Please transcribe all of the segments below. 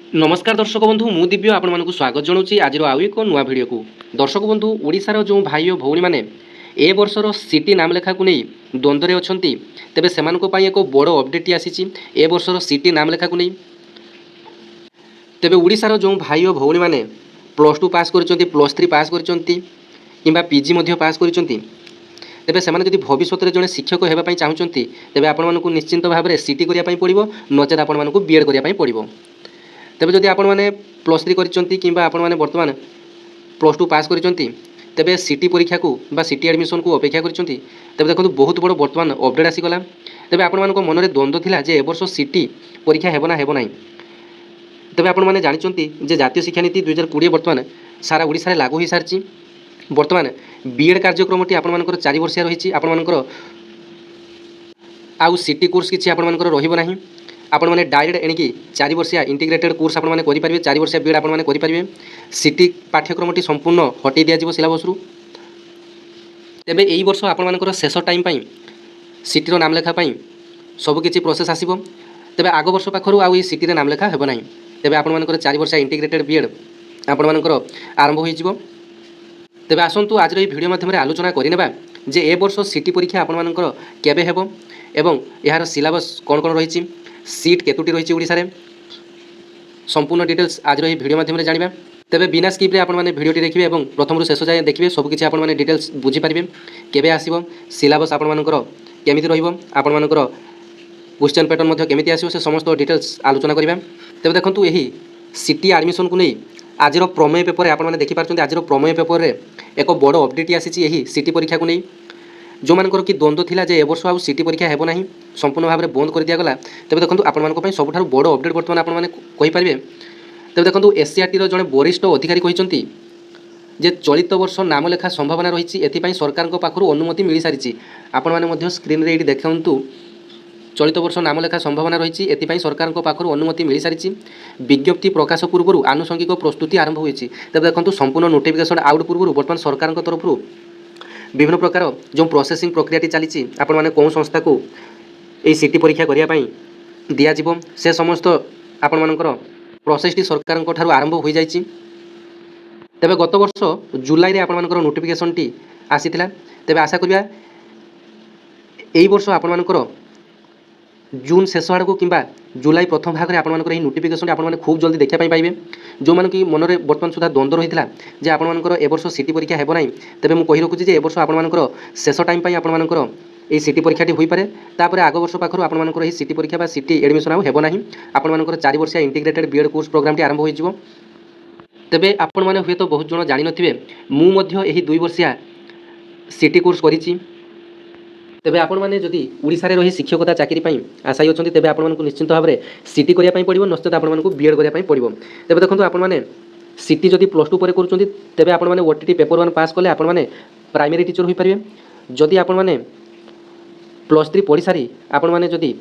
नमस्कार दर्शक बंधु मु दिव्य आपण मानक स्वागत जनाऊँगी आज आउ एक नुआ भिडियो को। दर्शक बंधु ओडिशार जो भाई और भौणी मैंने ए वर्षर सिटी नाम लेखा को नहीं द्वंद्व अच्छा तेज से एक बड़ अपडेट आसी ए वर्षर सिटी नाम लेखा को नहीं। तेज ओडिशार जो भाई और भौणी मैंने +2 पास कर +3 पास कर पीजी पास कर तेज से भविष्य में जड़े शिक्षक होगापी चाहते तेज आपण निश्चिंत भाव में सिटी करने पड़ो नचेत आपण को बीएड करने पड़ो। तेज जदि आपण मैंने +3 कि आपण मैंने बर्तमान +2 पास कर तेबे सिटी परीक्षा को बा सिटी एडमिशन को अपेक्षा कर देखो बहुत बड़ बर्तमान अपडेट आसीगला। तेज आपण मन में द्वंद्व थिला जे ए वर्ष सिटी परीक्षा हेबना हेबना। तेबे आपण मैंने जानते जे जातीय शिक्षा नीति 2020 बर्तमान सारा ओडिशा रे लागू हो सारी। बर्तमान बीएड कार्यक्रमटी आपण 4 वर्षिया रही आपण आउ सिटी कोर्स किसी आपण रही आपण मैंने डायरेक्ट एणिकी 4 वर्षिया इंटीग्रेटेड कोर्स आपण मैंने करेंगे 4 वर्षिया बीएड आपण मैंने करेंगे। सिटी पाठ्यक्रमटी संपूर्ण हटई दिज्व सिलेबस रु। तेबे एई वर्ष आपण मानकर शेष टाइम पाई सिटीर नाम लेखापी सबकि प्रोसेस आसब। तेबे आग वर्ष पाखर आउ सिटी नाम लेखा हेब ना। तेबे आपण मानकर 4 वर्षिया इंटीग्रेटेड बीएड आपण मानकर आरंभ हो। तेबे आसतु आज भिडियो माध्यम आलोचना करने जे ए वर्ष सिटी परीक्षा आपण मानकर केबे हेबो एवं यार सिलेबस कौन कौन रही सीट केतुटी रही ओडिशा रे संपूर्ण डिटेल्स आज भिडियो माध्यम जाना। तेबे बिना स्किप रे आपण माने भिडियोटी देखिए और प्रथम शेष जाए देखिए सबकि आपण माने डिटेल्स बुझीपारे केबे आसीबो सिलेबस आपण मानकर केमिति रहिबो आपण मानकर क्वेश्चन पैटर्न केमिति आसीबो से समस्त डिटेल्स आलोचना करिबा। तेबे देखंतु एही सिटी एडमिशन को नहीं आज प्रमेय पेपर आपण माने देखि पारछन्ते आज प्रमेय पेपर रे एक बड़ अपडेट आसी एही सिटी परीक्षा को नहीं जो मानकर कि द्वंद्व थिला जे ए वर्ष आउ सिटी परीक्षा हेबो नाही संपूर्ण भाव में बंद कर दिया गला। तेबे देखंतु आपण मानक पई सबठारु बड़ अपडेट वर्तमान आपण माने कहि पारिबे। तेबे देखंतु एससीआरटी रो जने वरिष्ठ अधिकारी कहिसंती जे चलित वर्ष नाम लेखा संभावना रही एथिपाई सरकार को पाखरु अनुमति मिली सारिछि। आपण माने मध्य स्क्रीन रे एडी देखंतु चलित वर्ष नाम लेखा संभावना रही एथिपाई सरकार को पाखरु अनुमति मिली सारिछि। विज्ञप्ति प्रकाश पूर्व आनुषंगिक प्रस्तुति आरंभ होईछि। तेबे देखंतु संपूर्ण नोटिफिकेशन आउट पूर्व वर्तमान सरकार को तरफ विभिन्न प्रकार जो प्रोसेसिंग प्रक्रिया चली आपण माने कौन संस्था को यही सिटी परीक्षा करने दिज्व से समस्त आपण मानकर प्रोसेसटी सरकार ठारू आरंभ हो जाइए। तेबे गत वर्ष जुलाई रे आपण मानकर नोटिफिकेशन टी आसीथिला। तेबे आशा करिया एई वर्ष आपण मानकर जून शेष आड़ को किंबा जुलाई प्रथम भाग में आपण मानकर एही नोटिफिकेशन आपण माने खूब जल्दी देखा पाइबे। जो मान कि मन में बर्तमान सुधा द्वंद्व रही है जे आपण मानकर ए वर्ष सिटी परीक्षा हेब ना। तेबे मु कहि रखुछि जे ए वर्ष आपण मानकर शेष टाइम पाई आपण मानकर एही सिटी परीक्षाटी होई पारे। तापर आग वर्ष पाखरु आपण मानकर एही सिटी परीक्षा बा सिटी एडमिशन आउ हेब नाही। आपण मानकर 4 वर्षिया इंटीग्रेटेड बीएड कोर्स प्रोग्रामटी आरंभ होई जिवो। तेबे आपण माने हुए तो बहुत जन जानि नथिबे मु मध्य एही 2 वर्षिया सिटी कोर्स करिछि। तेबे आपण माने जदि ओडिसा रे रही शिक्षकता चाकरी पई आशायी अछंती तेबे आपण मानकु निश्चित भाव में सिटी करिया पई पड़िबो नचेत आपण मानकु बीएड करिया पई पड़िबो। तेबे देखंतु आपण माने सिटी जदि +2 पर करूछंती तेबे आपण माने ओटीटी पेपर 1 पास कले आपण माने प्राइमरी टीचर होई परिबे। जदि आपण माने +3 पढ़ी सारी आपण माने जदि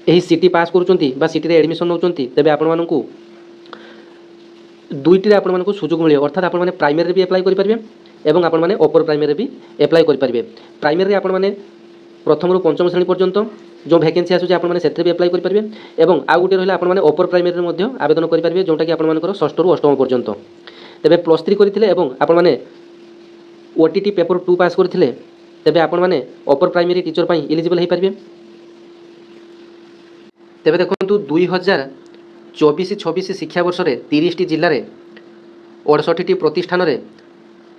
एही सिटी पास करूछंती बा सिटी रे एडमिशन नउछंती तेबे आपण मानकु दुईटी आपण मानकु सुযোগ मिले अर्थात आपण माने प्राइमरी भी अप्लाई करि परिबे एवं आपण माने अपर प्राइमरी भी अप्लाई करि परिबे। प्राइमरी आपण माने प्रथम रु पंचम श्रेणी पर्यंत जो वैकेंसी आसुचे आपण माने सेथरे भी अप्लाई करि परिबे एवं आ गुटे रहला आपण माने अपर प्राइमरी रे मध्ये आवेदन करि परिबे जोंटा कि आपण मानकर षष्ठ रु अष्टम पर्यंत। तेबे +3 करिथिले एवं आपण माने ओटीटी पेपर 2 पास करिथिले तेबे आपण माने अपर प्राइमरी टीचर पई एलिजिबल हे परिबे। तेबे देखंतु 2024-26 शिक्षा वर्ष रे 30 टी जिल्ला रे 68 टी प्रतिष्ठान रे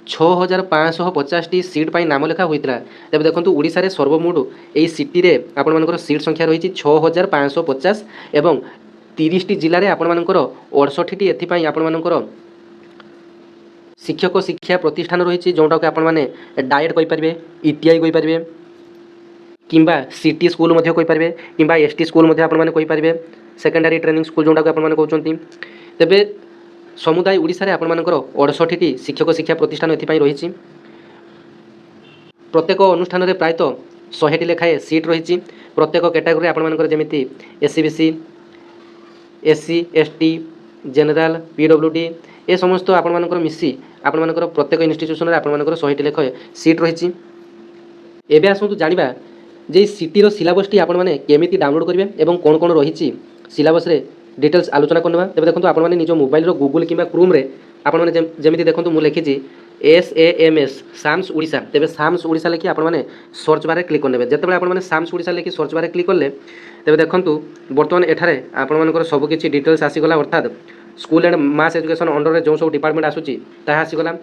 6550 टी सीट पाई नाम लेखा होइतला। तेबे देखंतु ओडिसा रे सर्वमोट एई सिटी रे आपण मानकर सीट संख्या रही 6550 एवं 30 टी जिल्ला रे आपण मानकर 68 टी एथि पाई आपण मानकर शिक्षक शिक्षा प्रतिष्ठान रही जोटा कि आपण माने डायट कहि परिबे ईटीआई कहि परिबे किंबा सिटी स्कूल मध्ये कहि परिबे किंबा एसटी स्कूल मध्ये आपण माने कहि परिबे सेकेंडरी ट्रेनिंग स्कूल जोटा कि आपण माने कहउचंती। तेबे समुदाय ओडिसा रे आपण मानकर 68 टी शिक्षक शिक्षा प्रतिष्ठान एथि पाई रही। प्रत्येक अनुष्ठान रे प्रायतः 100 टी लेखाए सीट रही। प्रत्येक कैटेगरी आपण मानकर जेमिति SC BC SC ST general PWD ए समस्त आपण मानकर मिसी आपण मानकर प्रत्येक इंस्टीट्यूशन रे आपण मानकर 100 टी लेखाए सीट रही। एबे आसंतु जानिबा जे सिटी रो सिलेबस टी आपण माने केमिति डाउनलोड करिवे एवं कोन कोन रही सिलेबस रे डिटेल्स आलोचना करने तेज देखो आप निज मोबाइल गूगल कि क्रोम्रे आपने जमी देखो मुझे लिखी SAMS साम्स ओडिशा तेज साम्स ओडिशा लिखी आपने सर्च बारे क्लिक करने जिते आपने साम्स ओडिशा लिखि सर्च बारे क्लिक कले तेज देखो बर्तमान एठारे आपर सबकि डिटेल्स आसीगला अर्थात school and mass education under जो सब डिपार्टमेंट आसूची ताहा आसीगला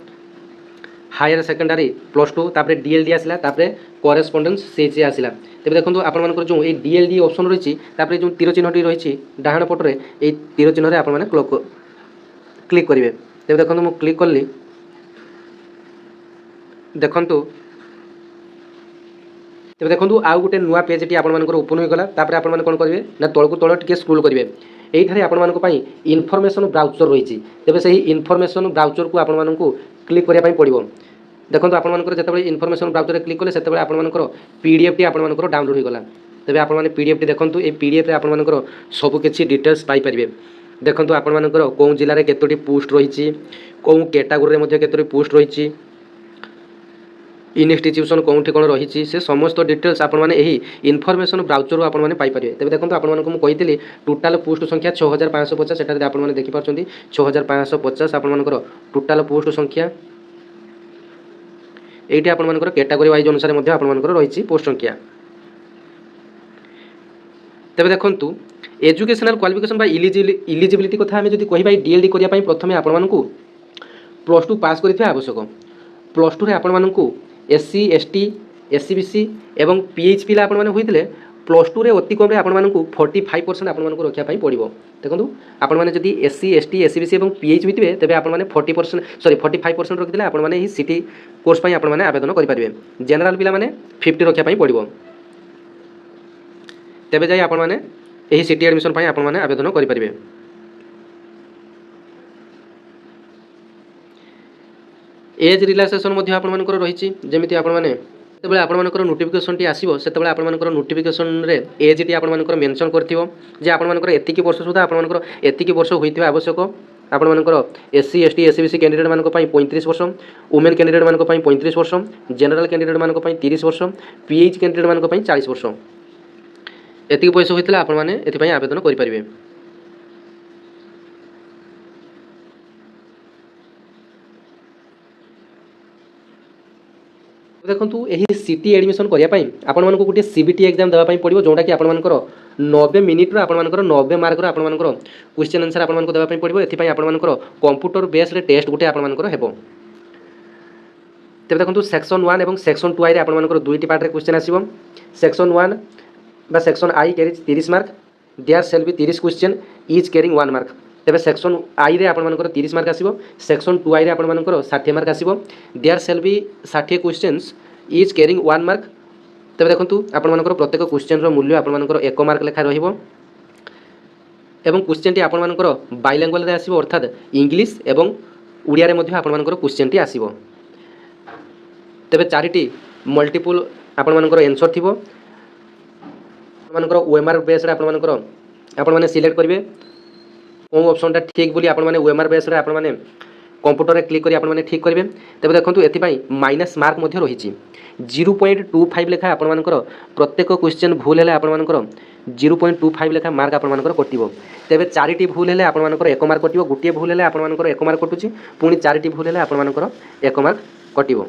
हायर सेकेंडरी +2 तापर DLD आसला तापर करेस्पोंडेंस CC आसला तेज देखो आपर जो ये DLD ऑप्शन रही तापर जो तीर चिन्हटी रही डाहाण पटरे ये तीर चिन्ह आप क्लिक करेंगे तेज देखो मुझे क्लिक कली देखु तेज देखो आउ गोटे नुआ पेजटी आपर ओपन हो गला तापर आपन कौन करेंगे ना तलकू तल टे स्क्रोल करेंगे यही आपण इनफॉरमेशन ब्राउजर रही तेज से इनफॉरमेशन ब्राउजर को आपण क्लिक करने पड़ो देखो आपर जो इनफॉरमेशन ब्राउजर क्लिक कले से आपर PDF टी आपर डाउनलोड होगा तेज आप PDF टी देखो ये PDF आपर सबकि डिटेल्स पाइपर देखो आपर कौ जिले में केतोटी पोस्ट रही कौ कैटेगोरी में केतोटी पोस्ट रही इन्स्टिट्यूशन कौटी कौन रही से समस्त डिटेल्स आपने इनफॉरमेशन ब्राउजर आपने पाइपर तेज देखो आपको कही टोटाल पोस्ट संख्या 6550 से आपने देखिपार 6550 आपर टोटाल पोस्ट संख्या ये आपर कैटेगोरी वाइज अनुसार आपर रही पोस्ट संख्या तेज देखो एजुकेशनल क्वालिफिकेशन इलिजिबिलिटी कथा आम जो कह DLD करने प्रथम आपको +2 पास कर आवश्यक +2 आपको SC ST SC BC एवं PH पिला आपने होते +2 रे अति कम आपको 45% आपको रखापी पड़ो देखो आपने जब SC ST SC BC और PH होते तेज आपने 45% रखिले आपने सिटी कोर्स आपने आवेदन करेंगे जेनराल पिला माने 50 रखापी पड़ो तेज जाए आपने सिटी एडमिशन आपने आवेदन करेंगे एज रिलैक्सेशन आपर रही जमी आपने जो आपर नोटिफिकेशन टी आसो से आपर नोटिफिकेशन रे एज टी आपर मेंशन कर आपर एतिक वर्ष सुधा आपर एतिक वर्ष होता आवश्यक आपर SC ST SC BC candidate मान 35 वर्ष वुमेन कैंडिडेट मान 35 वर्ष जनरल कैंडिडेट मान 30 वर्ष PH कैंडिडेट मान 40 वर्ष एतिक बयस होता आपने ये आवेदन करेंगे देखो यही सिटी एडमिशन करने आपण मानक गोटे CBT एग्जाम देवाई पड़ो जोटा कि आपर 90 मिनिट्र आपर 90 मार्कर आपर क्वेश्चन आंसर आपको देवाई पड़ो ये आपर कंप्यूटर बेस्ड टेस्ट गोटे आपर हेब तेज देखो सेक्शन 1 और सेक्शन 2 आई आपर दुईटी पार्ट क्वेश्चन आसो सेक्शन 1 बा section I carries 30 mark there shall be 30 question is carrying 1 mark तेज सेक्शन I रे आपर 30 मार्क आसो सेक्शन 2 I रे आपर 60 मार्क आसो there shall be 60 questions is carrying 1 mark तेज देखो आपर प्रत्येक क्वेश्चन मूल्य आपर 1 मार्क लेखा रही क्वेश्चन टी आपर बाइलैंग्वेल आसो अर्थात इंग्लिश और ओडिया रे आपर क्वेश्चन टी आसो तेज 4टी मल्टीपल आपर एनसर थी OMR बेस्ड आपने सिलेक्ट करेंगे कौन ऑप्शनटा ठीक बोली आपने OMR बेस्ड आपने कंप्यूटर क्लिक करी आपने ठीक करेंगे तेज देखो ये माइनस मार्क रही 0.25 लेखा आपर प्रत्येक क्वेश्चन भूल है आपर 0.25 लेखा मार्क आपर कटो तेज 4टी भूल है आपर 1 मार्क कटो गोटे भूल है आपर 1 मार्क कटुची पुणी 4टी भूल है आपर 1 मार्क कटो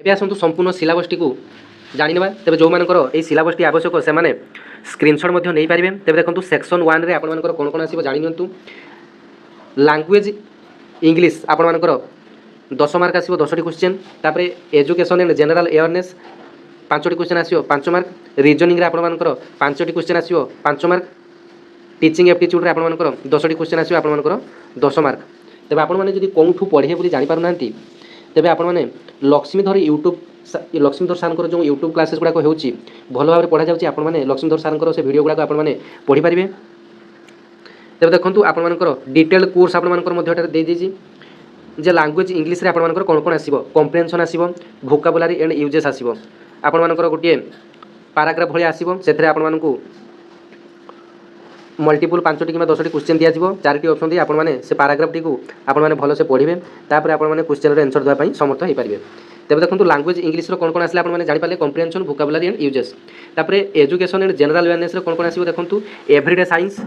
ए आसतु संपूर्ण सिलेबस टी जानी ना तेज जो मानकर ये सिलेबस टी आवश्यक से मैंने स्क्रीनशॉट नहीं पारे तेज देखो सेक्शन 1 रे आपर कौन कौन आसो जानी लैंग्वेज इंग्लिश आपर 10 मार्क आसो 10टी क्वेश्चन तापर एजुकेशन एंड जनरल अवेयरनेस 5टी क्वेश्चन आसो 5 मार्क रीजनिंग रे आपर 5टी क्वेश्चन आसो 5 मार्क टीचिंग एप्टीट्यूड रे आपर 10टी क्वेश्चन आसो आपर 10 मार्क तेज आपने कौटू पढ़े बोली जानीपार तेज आपने लक्ष्मीधर लक्ष्मीधर सार जो यूट्यूब क्लासेस गुड़ाक हो भल भाव पढ़ा जाऊँगी आपने लक्ष्मीधर सार से वीडियो गुड़ाक आपने पढ़ी पारे तेज देखो आपर डिटेल कोर्स आपंकर जे लैंग्वेज इंग्लिश आपर कौन कौन आसो कम्प्रेहेंशन आसो वोकाबुलारी एंड यूजेस आसो आपर गोटे पाराग्राफ भाई आसो से आपको मल्टीपल 5टी कि 10टी क्वेश्चन दिज्व 4टी ऑप्शन दी आपने से पाराग्राफ टी आपने भल से पढ़े तापर आपने क्वेश्चन आंसर देवाई समर्थ हो पारे तेज देखो लैंग्वेज इंग्लिश कौन कौन आसे आपने जानीपारे कम्प्रेहेंशन वोकाबुलारी एंड यूजेस तापर एजुकेशन एंड जनरल अवेयरनेस कौन कौन आसो देखो everyday science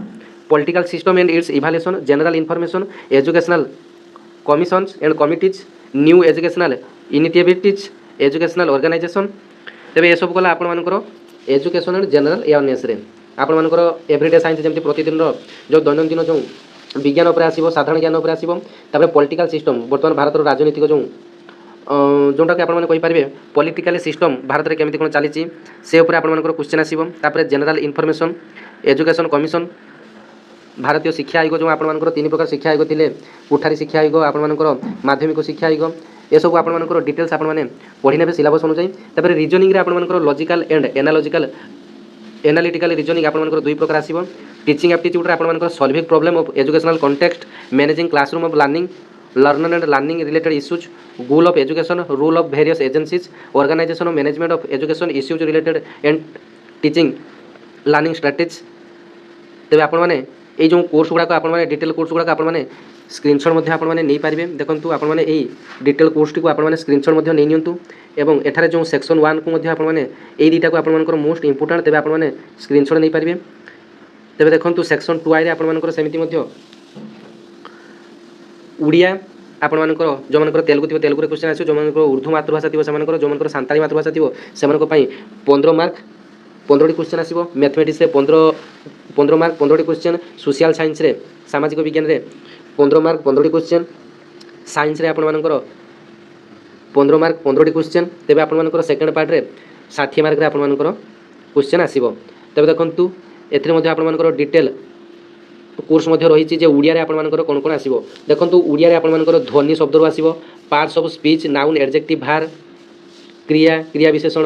political system and its evaluation, general information, educational commissions and committees, new educational initiatives, educational organisation. तेबे ये सब गला आपण मानकर एजुकेशन एंड जनरल अवेयरनेस रे आपण मानकर एवरीडे साइंस जमती प्रतिदिन जो दैनंदिन जो विज्ञान उपर आसीबो, साधारण ज्ञान उपर आसीबो, तापर पॉलिटिकल सिस्टम वर्तमान भारत राजनीतिक जो जोटा कि आपण कहि पारिबे पॉलिटिकल सिस्टम भारत रे केमिति कोन चलीची से ऊपर आपण मानकर क्वेश्चन आसीबो। तापर जनरल इनफॉरमेशन, एजुकेशन कमिशन, भारतीय शिक्षा आयोग जो आपण मानकर 3 प्रकार शिक्षा आयोग थिले, कुठारी शिक्षा आयोग, आपण मानकर माध्यमिक शिक्षा आयोग, ये सब आपण मानकर डिटेल्स आपण माने पढी नेबे सिलेबस अनुसार। तापर रीजनिंग रे आपण मानकर लॉजिकल एंड एनालिटिकल रीजनिंग आपण मानकर 2 प्रकार आसीबो। टीचिंग एप्टीट्यूड रे आपण मानकर solving problem of educational context, managing classroom of learning, learner and learning related issues, goal of education, rule of various agencies, organisation of management of education issues related and teaching learning strategy. तेबे आपण माने এই যে course গুড়াক আপনার detail course গুড়াক আপনার screenshot মধ্যে আপনার নেই পারে। দেখুন আপনার এই ডিটেল কোর্সটি আপনার স্ক্রিনশট মধ্যে নেই নিয়ন্তু এবং এখানে যে সেকশন 1 কু মধ্যে আপনার এই দুইটা আপনার মোস্ট ইম্পর্টাট, তেবে আপনার স্ক্রিনশট নেই পারে। তেবে দেখুন সেকশন 2 আইরে আপনার সেমিতি মধ্যে ওড়িয়া আপনার যে তেলুগু থাকবে তেলুগুরে কোশ্চেন আসবে, যে উর্দু মাতৃভাষা থাকবে সে যে সান্তালী মাতৃভাষা থাকবে সে 15 মার্ক 15টি क्वेश्चन आसो। मैथमेटिक्स 15 मार्क 15टी क्वेश्चन, सोशल साइंस रे सामाजिक विज्ञान रे 15 मार्क 15टी क्वेश्चन, साइंस रे आपण मानकर 15 मार्क 15टी क्वेश्चन। तेबे आपण मानकर सेकंड पार्ट रे 60 मार्क रे आपण मानकर क्वेश्चन आसीबो। तेबे देखंतु एथिरे मध्ये आपण मानकर डिटेल कोर्स मध्ये रहिछि जे उड़िया रे आपण मानकर कोन कोन आसीबो। देखंतु उड़िया रे आपण मानकर ध्वनि शब्द रो आसीबो, parts of speech, noun, adjective, भार, क्रिया, क्रिया विशेषण,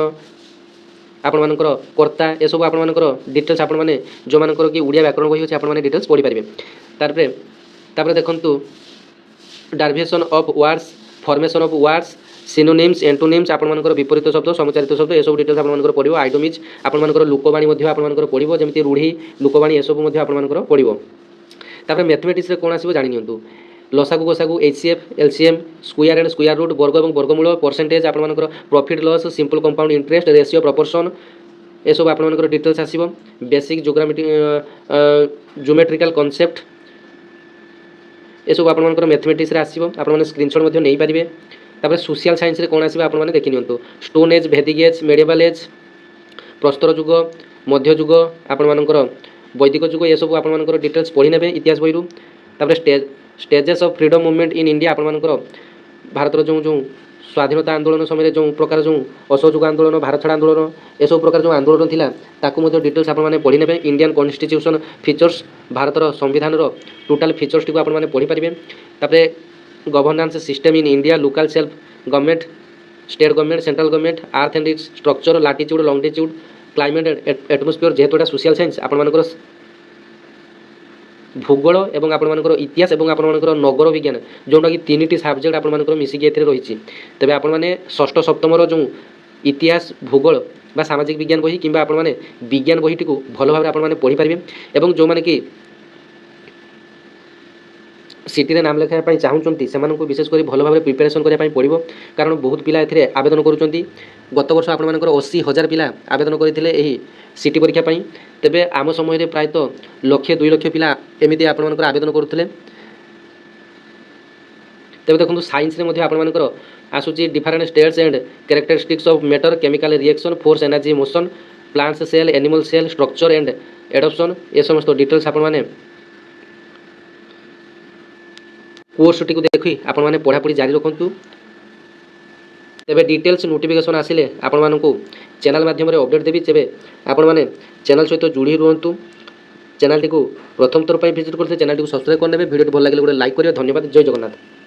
आपण मानकर कर्ता, ये सब आपण मानकर डिटेल्स आपण माने जो मानकर कि उड़िया व्याकरण बही होछि आपण माने डिटेल्स पढ़ी पारिबे। तारपरे देखंतु derivation of words, formation of words, synonyms, antonyms, आपण मानकर विपरीत शब्द, समुच्चारित शब्द, ये सब डिटेल्स आपण मानकर पढ़िबो। आइडोमिज आपण मानकर लोकवाणी मध्ये आपण मानकर पढ़िबो, जेमिति रूढ़ी लोकवाणी ये सब मध्ये आपण मानकर पढ़िबो। तारपरे मैथमेटिक्स रे कोन आसीबो जानि नियंतु, लसागु गोसागु, HCF, LCM, square and square root, वर्ग एवं वर्गमूल, परसेंटेज, आपण मानकर profit loss, simple compound interest, ratio, proportion, ये सब आपण मानकर डिटेल्स आसीबो। बेसिक ज्योमेट्रिकल कॉन्सेप्ट ये सब आपण मानकर मैथमेटिक्स रे आसीबो, आपण माने स्क्रीनशॉट मध्ये नै पारिबे। तापर सोशल साइंस रे कोन आसीबो आपण माने देखि नियंतु, स्टोन एज, वैदिक एज, मेडिवल एज, प्रस्तर युग, मध्य युग, आपण मानकर वैदिक युग, ये सब आपण मानकर डिटेल्स पढ़ी नेबे इतिहास बहिरु। तापर stages of freedom movement in India, आपण मानकर भारत रो जो स्वाधीनता आंदोलन समय जो प्रकार जो असहयोग आंदोलन, भारत छाड़ आंदोलन, ये सब प्रकार जो आंदोलन थिला ताकू मध्ये डिटेल्स आपण माने पढ़ी नेबे। इंडियन कॉन्स्टिट्यूशन फीचर्स, भारत रो संविधान रो टोटल फीचर्स टी आपण माने पढ़ी पारिबे। तापरे governance system in India, local self government, state government, central government, earth and its structure, latitude, longitude, climate and atmosphere, जेहेतु सोशल साइंस आपण मानकर भूगोल एवं आपण मानकर इतिहास एवं आपण मानकर नगर विज्ञान जोटा कि 3टी सब्जेक्ट आपण मानकर मिसिक एथिरे रहिछि। तबे आपण माने षष्ठ सप्तम रो जो इतिहास, भूगोल बा सामाजिक विज्ञान बही किंबा आपण माने विज्ञान बहीटी को भल भाबरे आपण माने पढ़ी पारिबे। एवं जो माने कि सिटी रे नाम लेखाय पई चाहुचंती सेमानकु विशेष करी भल भाबरे प्रिपरेशन करिया पई पड़िबो, कारण बहुत पिला एथिरे आवेदन करूचंती। गत वर्ष आपण मानकर 80,000 पिला आवेदन करथिले एही सिटी परीक्षा पई। तेबे आम समय रे प्राय तो 1,00,000-2 लाख पिला एमिति आपण मानकर आवेदन करूथिले। तेबे देखंतु साइंस रे मध्ये आपण मानकर आसुची different states and characteristics of matter, chemical reaction, force, energy, motion, plants cell, animal cell, structure and adoption, ये समस्त डिटेल्स आपण माने कोर्स टी को देखि आपण माने पढ़ा पढ़ी जारी रखंतु। तेबे डिटेल्स नोटिफिकेशन आसिले आपण मानकु चैनल माध्यम रे अपडेट देबी। तेबे आपण माने चैनल सहित जुड़ी रुहंतु। चैनल टी को प्रथम थर पई विजिट करते चैनल टी को सब्सक्राइब कर नेबे। वीडियो भल लागिले गोटे लाइक करियो। धन्यवाद। जय जगन्नाथ।